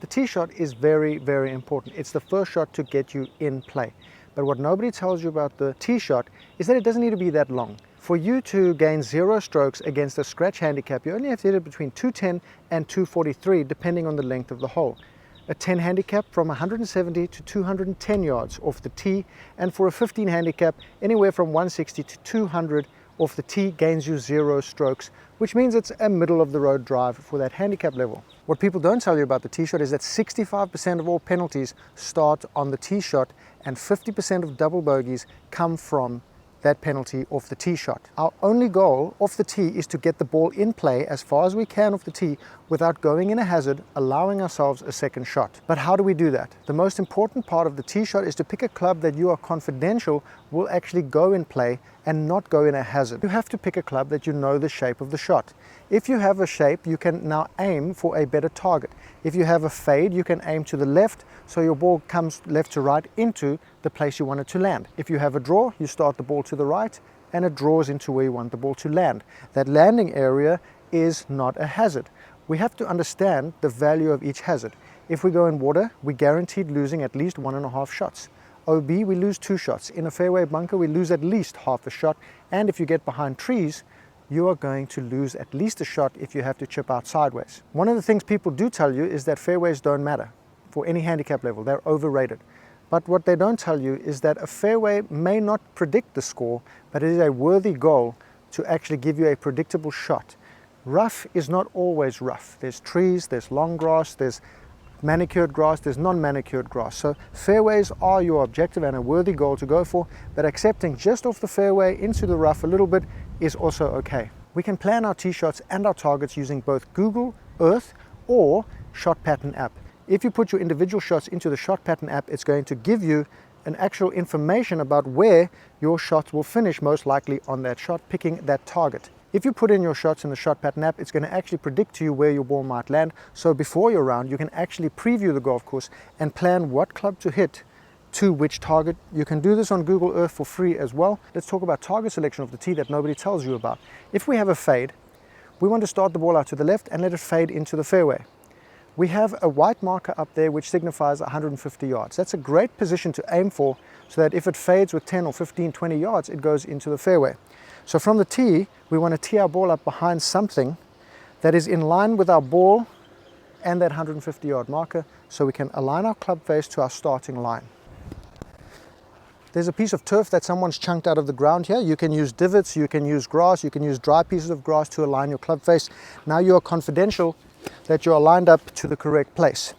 The tee shot is very, very important. It's the first shot to get you in play. But what nobody tells you about the tee shot is that it doesn't need to be that long. For you to gain 0 strokes against a scratch handicap, you only have to hit it between 210 and 243, depending on the length of the hole. A 10 handicap from 170 to 210 yards off the tee, and for a 15 handicap, anywhere from 160 to 200 off the tee gains you 0 strokes, which means it's a middle of the road drive for that handicap level. What people don't tell you about the tee shot is that 65% of all penalties start on the tee shot, and 50% of double bogeys come from that penalty off the tee shot. Our only goal off the tee is to get the ball in play as far as we can off the tee without going in a hazard, allowing ourselves a second shot. But how do we do that? The most important part of the tee shot is to pick a club that you are confidential will actually go in play and not go in a hazard. You have to pick a club that you know the shape of the shot. If you have a shape, you can now aim for a better target. If you have a fade, you can aim to the left so your ball comes left to right into the place you want it to land. If you have a draw, you start the ball to the right and it draws into where you want the ball to land. That landing area is not a hazard. We have to understand the value of each hazard. If we go in water, we're guaranteed losing at least 1.5 shots. OB, we lose 2 shots. In a fairway bunker, we lose at least half a shot. And if you get behind trees, you are going to lose at least a shot if you have to chip out sideways. One of the things people do tell you is that fairways don't matter for any handicap level. They're overrated. But what they don't tell you is that a fairway may not predict the score, but it is a worthy goal to actually give you a predictable shot. Rough is not always rough. There's trees, there's long grass, there's manicured grass, there's non-manicured grass. So fairways are your objective and a worthy goal to go for, but accepting just off the fairway into the rough a little bit is also okay. We can plan our tee shots and our targets using both Google Earth or Shot Pattern app. If you put your individual shots into the Shot Pattern app, it's going to give you an actual information about where your shots will finish most likely on that shot, picking that target. If you put in your shots in the Shot Pattern app, it's going to actually predict to you where your ball might land. So before your round, you can actually preview the golf course and plan what club to hit to which target. You can do this on Google Earth for free as well. Let's talk about target selection of the tee that nobody tells you about. If we have a fade, we want to start the ball out to the left and let it fade into the fairway. We have a white marker up there which signifies 150 yards. That's a great position to aim for so that if it fades with 10 or 15, 20 yards, it goes into the fairway. So from the tee, we want to tee our ball up behind something that is in line with our ball and that 150 yard marker so we can align our club face to our starting line. There's a piece of turf that someone's chunked out of the ground here. You can use divots, you can use grass, you can use dry pieces of grass to align your club face. Now you are confidential that you are lined up to the correct place.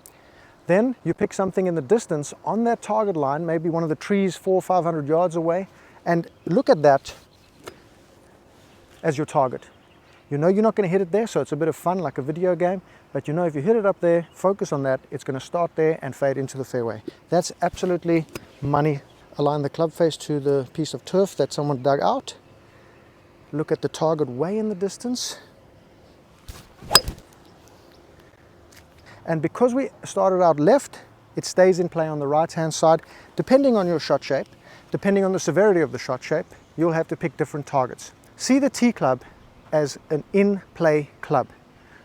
Then you pick something in the distance on that target line, maybe one of the trees 400 or 500 yards away, and look at that as your target. You know you're not going to hit it there, so it's a bit of fun like a video game, but you know if you hit it up there, focus on that, it's going to start there and fade into the fairway. That's absolutely money. Align the club face to the piece of turf that someone dug out. Look at the target way in the distance. And because we started out left, it stays in play on the right-hand side. Depending on your shot shape, depending on the severity of the shot shape, you'll have to pick different targets. See the tee club as an in-play club.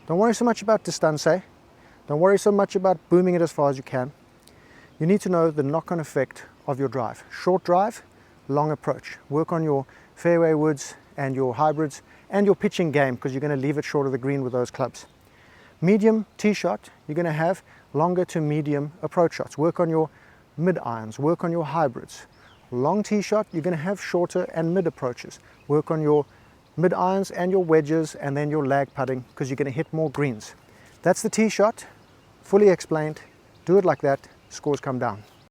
Don't worry so much about distance. Don't worry so much about booming it as far as you can. You need to know the knock-on effect of your drive. Short drive, long approach. Work on your fairway woods and your hybrids and your pitching game because you're going to leave it short of the green with those clubs. Medium tee shot, you're going to have longer to medium approach shots. Work on your mid irons, work on your hybrids. Long tee shot, you're going to have shorter and mid approaches. Work on your mid irons and your wedges and then your lag putting because you're going to hit more greens. That's the tee shot, fully explained. Do it like that, scores come down.